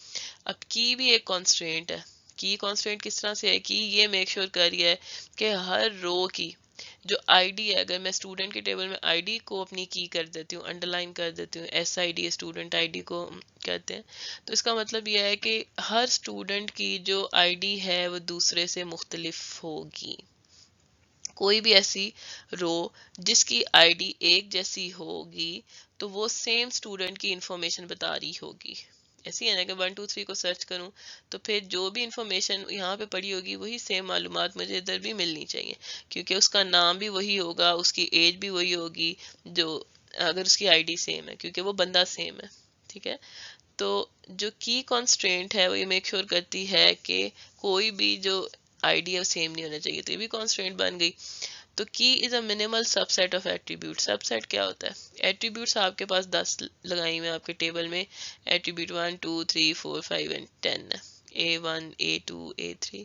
اب کی بھی ایک کانسٹرینٹ ہے۔ کی کانسٹرینٹ کس طرح سے ہے؟ کی یہ میک شور کر رہی ہے کہ ہر رو کی جو آئی ڈی ہے، اگر میں اسٹوڈنٹ کے ٹیبل میں آئی ڈی کو اپنی کی کر دیتی ہوں، انڈر لائن کر دیتی ہوں، S I D student I D کو کہتے ہیں، تو اس کا مطلب یہ ہے کہ ہر اسٹوڈنٹ کی جو آئی ڈی ہے وہ دوسرے سے مختلف ہوگی۔ کوئی بھی ایسی رو جس کی آئی ڈی ایک جیسی ہوگی تو وہ سیم اسٹوڈنٹ کی انفارمیشن بتا رہی ہوگی۔ ایسی ہے نا کہ 1 2 3 کو سرچ کروں تو پھر جو بھی انفارمیشن یہاں پہ پڑی ہوگی وہی سیم معلومات مجھے ادھر بھی ملنی چاہیے، کیونکہ اس کا نام بھی وہی ہوگا، اس کی ایج بھی وہی ہوگی، جو اگر اس کی آئی ڈی سیم ہے، کیونکہ وہ بندہ سیم ہے، ٹھیک ہے؟ تو جو کی کانسٹرینٹ ہے وہ یہ میک شور کرتی ہے کہ کوئی بھی جو آئی ڈی ہے وہ سیم نہیں ہونا چاہیے، تو یہ بھی کانسٹرینٹ بن گئی۔ تو key is a minimal subset of attribute. Subset کیا ہوتا ہے؟ ایٹریبیوٹس آپ کے پاس 10 لگائی ہوئے آپ کے ٹیبل میں، ایٹریبیوٹ 1 2 3 4 5 اینڈ 10 ہے، A1 A2 A3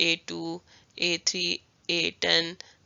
A2 A3 A10,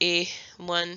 A1,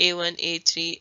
A1 A3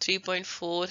3.4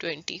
20।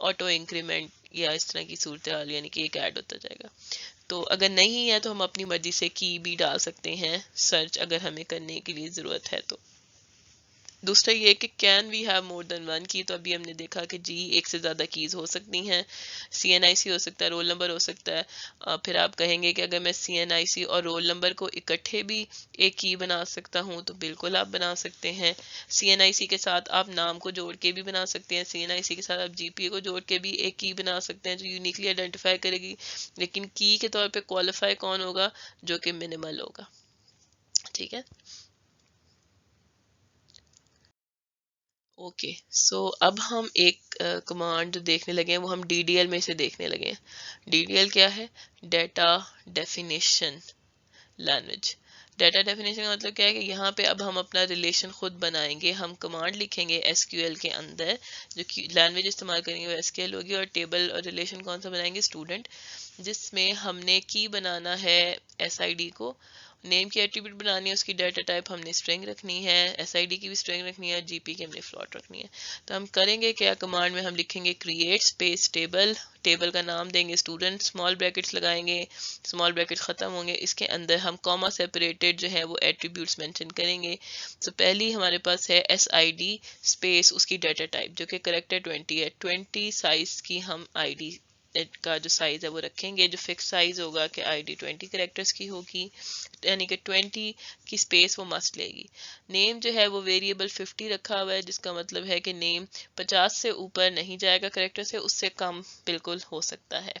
Auto increment یا اس طرح کی صورتحال، یعنی کہ ایک ایڈ ہوتا جائے گا. تو اگر نہیں ہے تو ہم اپنی مرضی سے کی بھی ڈال سکتے ہیں سرچ، اگر ہمیں کرنے کے لیے ضرورت ہے تو. دوسرا یہ کہ can we have more than one key, تو ابھی ہم نے دیکھا کہ جی ایک سے زیادہ کیز ہو سکتی ہیں. سی این آئی سی ہو سکتا ہے، رول نمبر ہو سکتا ہے. پھر آپ کہیں گے کہ اگر میں سی این آئی سی اور رول نمبر کو اکٹھے بھی ایک کی بنا سکتا ہوں تو بالکل آپ بنا سکتے ہیں. سی این آئی سی کے ساتھ آپ نام کو جوڑ کے بھی بنا سکتے ہیں. سی این آئی سی کے ساتھ آپ جی پی اے کو جوڑ کے بھی ایک کی بنا سکتے ہیں جو یونیکلی آئیڈینٹیفائی کرے گی. لیکن کی کے طور پہ کوالیفائی کون ہوگا؟ جو کہ منیمل ہوگا. ٹھیک ہے. اوکے سو اب ہم ایک کمانڈ جو دیکھنے لگے ہیں وہ ہم ڈی ڈی ایل میں سے دیکھنے لگے ہیں. ڈی ڈی ایل کیا ہے؟ Data definition language. Data definition کا مطلب کیا ہے کہ یہاں پہ اب ہم اپنا ریلیشن خود بنائیں گے. ہم کمانڈ لکھیں گے ایس کیو ایل کے اندر، جو لینگویج استعمال کریں گے وہ ایس کیو ایل ہوگی، اور ٹیبل اور ریلیشن کون سا بنائیں گے؟ اسٹوڈنٹ، جس میں ہم نے کی بنانا ہے ایس آئی ڈی کو. نیم کی ایٹریبیوٹ بنانی ہے، اس کی ڈیٹا ٹائپ ہم نے اسٹرنگ رکھنی ہے، ایس آئی ڈی کی بھی اسٹرنگ رکھنی ہے، جی پی کی ہم نے فلوٹ رکھنی ہے. تو ہم کریں گے کیا؟ کمانڈ میں ہم لکھیں گے کریٹ اسپیس ٹیبل، ٹیبل کا نام دیں گے اسٹوڈنٹ، اسمال بریکٹس لگائیں گے، اسمال بریکٹ ختم ہوں گے، اس کے اندر ہم کاما سیپریٹڈ جو ہے وہ ایٹریبیوٹس مینشن کریں گے. تو پہلی ہمارے پاس ہے ایس آئی ڈی اسپیس اس کی ڈیٹا ٹائپ جو کہ کریکٹر 20 ہے. 20 سائز کی ہم آئی ڈی کا جو سائز ہے وہ رکھیں گے، جو فکس سائز ہوگا کہ آئی ڈی 20 کریکٹرز کی ہوگی، یعنی کہ 20 کی اسپیس وہ مسٹ لے گی. نیم جو ہے وہ ویریبل 50 رکھا ہوا ہے، جس کا مطلب ہے کہ نیم 50 سے اوپر نہیں جائے گا کریکٹر سے، اس سے کم بالکل ہو سکتا ہے.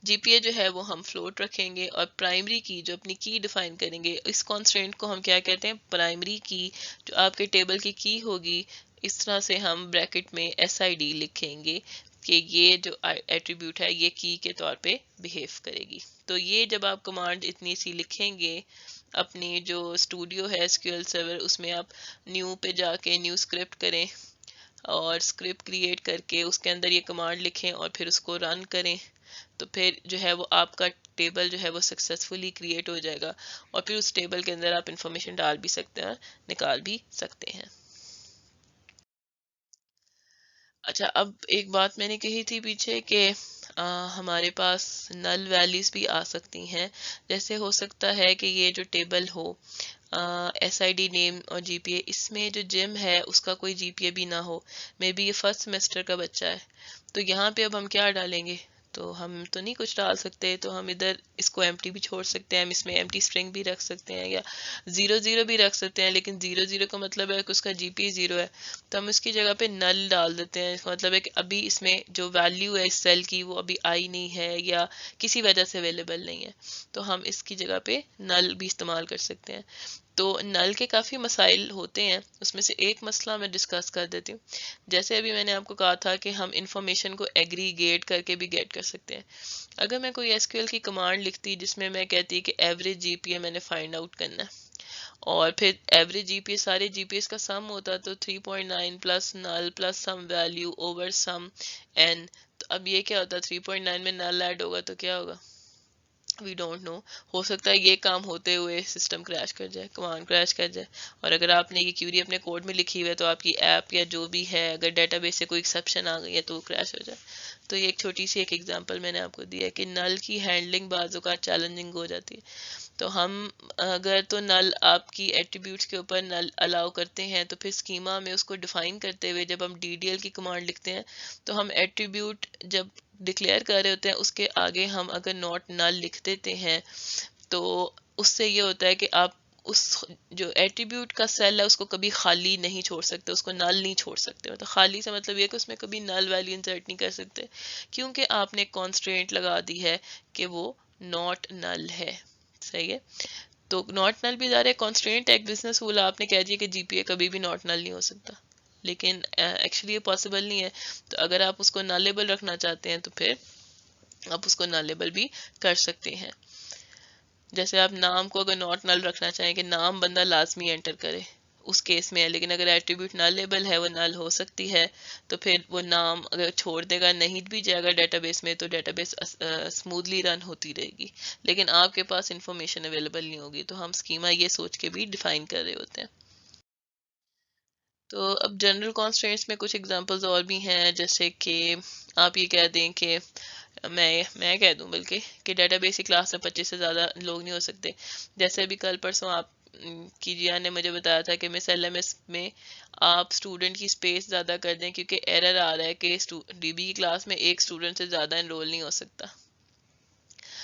جی پی اے جو ہے وہ ہم فلوٹ رکھیں گے، اور پرائمری کی جو اپنی کی ڈیفائن کریں گے، اس کانسٹرینٹ کو ہم کیا کہتے ہیں؟ Primary key. جو آپ کے ٹیبل کی کی ہوگی، اس طرح سے ہم بریکٹ میں ایس آئی ڈی لکھیں گے کہ یہ جو ایٹریبیوٹ ہے یہ کی کے طور پہ بہیو کرے گی. تو یہ جب آپ کمانڈ اتنی سی لکھیں گے اپنی جو اسٹوڈیو ہے ایس کیو ایل سرور، اس میں آپ نیو پہ جا کے نیو اسکرپٹ کریں، اور اسکرپٹ کریٹ کر کے اس کے اندر یہ کمانڈ لکھیں اور پھر اس کو رن کریں. تو پھر جو ہے وہ آپ کا ٹیبل جو ہے وہ سکسیزفلی کریٹ ہو جائے گا، اور پھر اس ٹیبل کے اندر آپ انفارمیشن ڈال بھی سکتے ہیں، نکال بھی سکتے ہیں. اچھا، اب ایک بات میں نے کہی تھی پیچھے کہ ہمارے پاس نل ویلیز بھی آ سکتی ہیں. جیسے ہو سکتا ہے کہ یہ جو table who S I D نیم اور جی پی اے، اس میں جو جم ہے اس کا کوئی جی پی اے بھی نہ ہو، مے بی یہ فرسٹ سیمسٹر کا بچہ ہے. تو یہاں پہ اب ہم کیا ڈالیں گے؟ تو ہم تو نہیں کچھ ڈال سکتے، تو ہم ادھر اس کو ایمٹی بھی چھوڑ سکتے ہیں، ہم اس میں ایمٹی اسٹرنگ بھی رکھ سکتے ہیں، یا 0 0 بھی رکھ سکتے ہیں. لیکن 0 0 کا مطلب ہے کہ اس کا جی پی 0 ہے، تو ہم اس کی جگہ پہ نل ڈال دیتے ہیں. اس کا مطلب ہے کہ ابھی اس میں جو ویلیو ہے اس سیل کی وہ ابھی آئی نہیں ہے، یا کسی وجہ سے اویلیبل نہیں ہے، تو ہم اس کی جگہ پہ نل بھی استعمال کر سکتے ہیں. تو نل کے کافی مسائل ہوتے ہیں، اس میں سے ایک مسئلہ میں ڈسکس کر دیتی ہوں. جیسے ابھی میں نے آپ کو کہا تھا کہ ہم انفارمیشن کو ایگریگیٹ کر کے بھی گیٹ کر سکتے ہیں. اگر میں کوئی ایس کیو ایل کی کمانڈ لکھتی جس میں کہتی کہ ایوریج جی پی اے میں نے فائنڈ آؤٹ کرنا ہے، اور پھر ایوریج جی پی اے سارے جی پی ایس کا سم ہوتا، تو 3.9 plus null plus sum value over sum N. تو اب یہ کیا ہوتا؟ 3.9 میں نل ایڈ ہوگا تو کیا ہوگا؟ We don't know. ہو سکتا ہے یہ کام ہوتے ہوئے سسٹم کریش کر جائے، کمانڈ کریش کر جائے. اور اگر آپ نے یہ کیوری اپنے کوڈ میں لکھی ہوئی ہے تو آپ کی ایپ یا جو بھی ہے اگر ڈیٹا بیس سے کوئی ایکسیپشن آ گئی ہے تو وہ کریش ہو جائے. تو یہ ایک چھوٹی سی ایک ایگزامپل میں نے آپ کو دی ہے کہ نل کی ہینڈلنگ بعض اوقات چیلنجنگ ہو جاتی ہے. تو ہم اگر تو نل آپ کی ایٹریبیوٹس کے اوپر نل الاؤ کرتے ہیں، تو پھر اسکیما میں اس کو ڈیفائن کرتے ہوئے جب ہم ڈی ڈی ایل کی کمانڈ لکھتے ہیں تو ہم ایٹریبیوٹ جب ڈکلیئر کر رہے ہوتے ہیں اس کے آگے ہم اگر ناٹ نل لکھ دیتے ہیں تو اس سے یہ ہوتا ہے کہ آپ اس جو ایٹریبیوٹ کا سیل ہے اس کو کبھی خالی نہیں چھوڑ سکتے، اس کو نل نہیں چھوڑ سکتے. مطلب خالی سے مطلب یہ کہ اس میں کبھی نل ویلیو انسرٹ نہیں کر سکتے، کیونکہ آپ نے کانسٹرینٹ لگا دی ہے کہ وہ ناٹ نل ہے. صحیح ہے. تو ناٹ نل بھی ظاہر ہے کانسٹرینٹ ایک بزنس رول آپ نے کہہ دیا کہ جی پی اے کبھی بھی ناٹ نل نہیں ہو سکتا، لیکن ایکچولی یہ پاسبل نہیں ہے. تو اگر آپ اس کو نالیبل رکھنا چاہتے ہیں تو پھر آپ اس کو نالیبل بھی کر سکتے ہیں. جیسے آپ نام کو اگر ناٹ نل رکھنا چاہیں کہ نام بندہ لازمی انٹر کرے اس کیس میں ہے، لیکن اگر ایٹریبیوٹ نالیبل ہے وہ نل ہو سکتی ہے، تو پھر وہ نام اگر چھوڑ دے گا نہیں بھی جائے گا ڈیٹا بیس میں تو ڈیٹا بیس اسموتھلی رن ہوتی رہے گی، لیکن آپ کے پاس انفارمیشن اویلیبل نہیں ہوگی. تو ہم اسکیما یہ سوچ کے بھی ڈیفائن کر رہے ہوتے ہیں. تو اب جنرل کانسٹرینٹس میں کچھ ایگزامپلز اور بھی ہیں، جیسے کہ آپ یہ کہہ دیں کہ میں کہہ دوں بلکہ کہ ڈیٹا بیس کی کلاس میں 25 سے زیادہ لوگ نہیں ہو سکتے. جیسے ابھی کل پرسوں آپ کی جیان نے مجھے بتایا تھا کہ مس ایل ایم ایس میں آپ اسٹوڈنٹ کی اسپیس زیادہ کر دیں کیونکہ ایرر آ رہا ہے کہ ڈی بی کی کلاس میں ایک اسٹوڈنٹ سے زیادہ انرول نہیں ہو سکتا.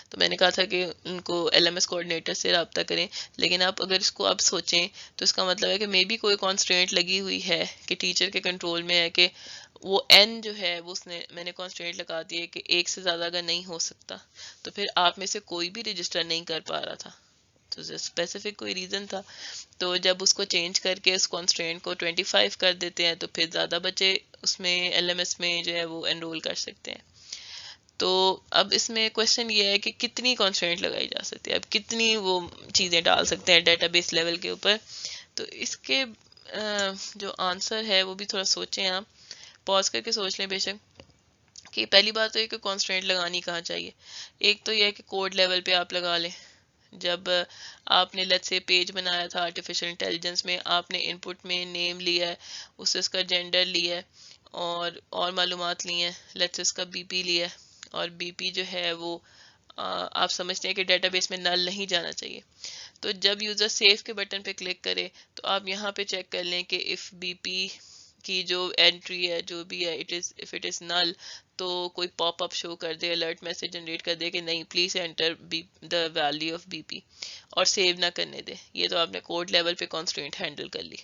تو میں نے کہا تھا کہ ان کو ایل ایم ایس کوآرڈینیٹر سے رابطہ کریں، لیکن آپ اگر اس کو اب سوچیں تو اس کا مطلب ہے کہ مے بی کوئی کانسٹرینٹ لگی ہوئی ہے کہ ٹیچر کے کنٹرول میں ہے کہ وہ این جو ہے وہ میں نے کانسٹرینٹ لگا دی ہے کہ ایک سے زیادہ اگر نہیں ہو سکتا تو پھر آپ میں سے کوئی بھی رجسٹر نہیں کر پا رہا تھا. تو اسپیسیفک کوئی ریزن تھا، تو جب اس کو چینج کر کے اس کانسٹرینٹ کو 25 کر دیتے ہیں تو پھر زیادہ بچے اس میں ایل ایم ایس میں جو ہے وہ انرول کر سکتے ہیں. تو اب اس میں کوشچن یہ ہے کہ کتنی کانسٹرینٹ لگائی جا سکتی ہے، اب کتنی وہ چیزیں ڈال سکتے ہیں ڈیٹا بیس لیول کے اوپر. تو اس کے جو آنسر ہے وہ بھی تھوڑا سوچیں، آپ پاز کر کے سوچ لیں بے شک. کہ پہلی بات تو یہ کہ کانسٹرینٹ لگانی کہاں چاہیے. ایک تو یہ ہے کہ کوڈ لیول پہ آپ لگا لیں. جب آپ نے لیٹ سے پیج بنایا تھا آرٹیفیشل انٹیلیجنس میں، آپ نے ان پٹ میں نیم لیا ہے، اس سے اس کا جینڈر لیا ہے اور معلومات لی ہیں، لیٹ سے اس کا بی پی لیا ہے، اور بی پی جو ہے وہ آپ سمجھتے ہیں کہ ڈیٹا بیس میں نل نہیں جانا چاہیے. تو جب یوزر سیو کے بٹن پہ کلک کرے تو آپ یہاں پہ چیک کر لیں کہ اف بی پی کی جو انٹری ہے جو بھی ہے اف اٹ از نل تو کوئی پاپ اپ شو کر دے، الرٹ میسج جنریٹ کر دے کہ نہیں please enter the value of B P, اور سیو نہ کرنے دے. یہ تو آپ نے کوڈ لیول پہ کانسٹرینٹ ہینڈل کر لی.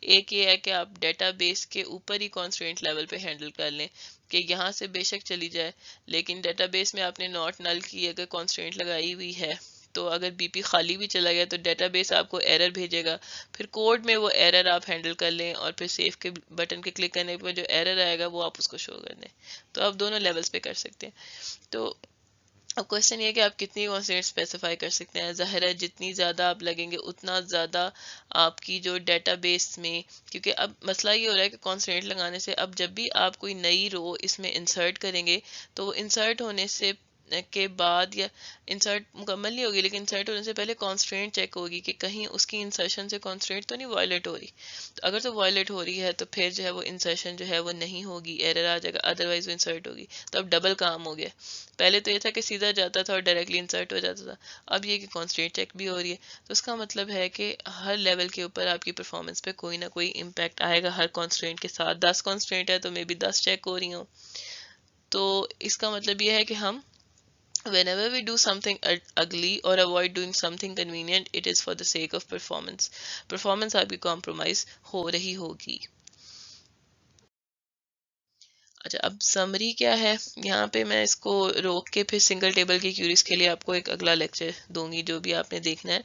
ایک یہ ہے کہ آپ ڈیٹا بیس کے اوپر ہی کانسٹرینٹ لیول پہ ہینڈل کر لیں کہ یہاں سے بے شک چلی جائے لیکن ڈیٹا بیس میں آپ نے ناٹ نل کی اگر کانسٹرینٹ لگائی ہوئی ہے تو اگر بی پی خالی بھی چلا گیا تو ڈیٹا بیس آپ کو ایرر بھیجے گا. پھر کوڈ میں وہ ایرر آپ ہینڈل کر لیں اور پھر سیو کے بٹن کے کلک کرنے پہ جو ایرر آئے گا وہ آپ اس کو شو کر دیں. تو آپ دونوں لیولز پہ کر سکتے ہیں. تو اب کوشچن یہ ہے کہ آپ کتنی کانسٹرینٹ اسپیسیفائی کر سکتے ہیں. ظاہر ہے جتنی زیادہ آپ لگیں گے اتنا زیادہ آپ کی جو ڈیٹا بیس میں، کیونکہ اب مسئلہ یہ ہو رہا ہے کہ کانسٹرینٹ لگانے سے اب جب بھی آپ کوئی نئی رو اس میں انسرٹ کریں گے تو وہ انسرٹ ہونے سے کے بعد یا انسرٹ مکمل نہیں ہوگی لیکن انسرٹ ہونے سے پہلے کانسٹرینٹ چیک ہوگی کہ کہیں اس کی انسرشن سے کانسٹرینٹ تو نہیں وائلیٹ ہو رہی. تو اگر تو وائلیٹ ہو رہی ہے تو پھر جو ہے وہ انسرشن جو ہے وہ نہیں ہوگی، ایرر آ جائے گا، ادروائز وہ انسرٹ ہوگی. تو اب ڈبل کام ہو گیا. پہلے تو یہ تھا کہ سیدھا جاتا تھا اور ڈائریکٹلی انسرٹ ہو جاتا تھا، اب یہ کہ کانسٹرینٹ چیک بھی ہو رہی ہے. تو اس کا مطلب ہے کہ ہر لیول کے اوپر آپ کی پرفارمنس پہ کوئی نہ کوئی امپیکٹ آئے گا. ہر کانسٹرینٹ کے ساتھ 10 کانسٹرینٹ ہے تو مے بی 10 چیک ہو رہی ہوں. تو اس کا مطلب یہ ہے کہ ہم whenever we do something ugly or avoid doing something convenient, it is for the sake of performance. Performance آپ کی compromise ہو رہی ہوگی. اچھا اب سمری کیا ہے، یہاں پہ میں اس کو روک کے پھر سنگل ٹیبل کی کیوریز کے لیے آپ کو ایک اگلا لیکچر دوں گی جو بھی آپ نے دیکھنا ہے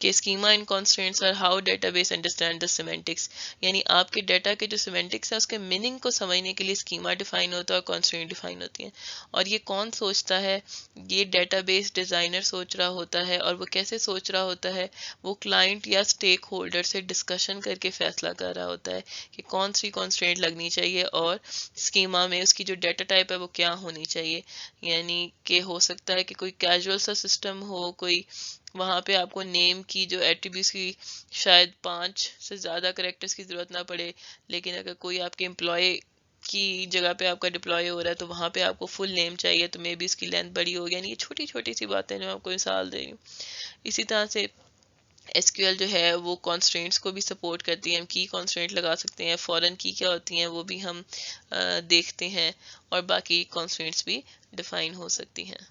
کہ اسکیما ان کانسٹرینٹس اور how data base understand the semantics. یعنی آپ کے ڈیٹا کے جو سیمینٹکس ہیں اس کے میننگ کو سمجھنے کے لیے اسکیما ڈیفائن ہوتا ہے اور کانسٹرینٹ ڈیفائن ہوتی ہیں. اور یہ کون سوچتا ہے؟ یہ ڈیٹا بیس ڈیزائنر سوچ رہا ہوتا ہے. اور وہ کیسے سوچ رہا ہوتا ہے؟ وہ کلائنٹ یا اسٹیک ہولڈر سے ڈسکشن کر کے فیصلہ کر رہا ہوتا ہے کہ کون سی کانسٹرینٹ لگنی چاہیے اور اسکیما میں اس کی جو ڈیٹا ٹائپ ہے وہ کیا ہونی چاہیے. یعنی کہ ہو سکتا ہے کہ کوئی کیجول سا سسٹم ہو، کوئی وہاں پہ آپ کو نیم کی جو ایٹریبیوٹس کی شاید 5 سے زیادہ کریکٹرز کی ضرورت نہ پڑے، لیکن اگر کوئی آپ کے امپلائی کی جگہ پہ آپ کا ڈپلوائے ہو رہا ہے تو وہاں پہ آپ کو فل نیم چاہیے تو مے بی اس کی لینتھ بڑی ہوگی. یعنی یہ چھوٹی چھوٹی سی باتیں جو آپ کو مثال دے رہی ہوں. اسی طرح سے ایس کیو ایل جو ہے وہ کانسٹرینٹس کو بھی سپورٹ کرتی ہے. ہم کی کانسٹرینٹ لگا سکتے ہیں، فورن کی کیا ہوتی ہیں وہ بھی ہم دیکھتے ہیں، اور باقی کانسٹرینٹس بھی ڈیفائن ہو سکتی ہیں.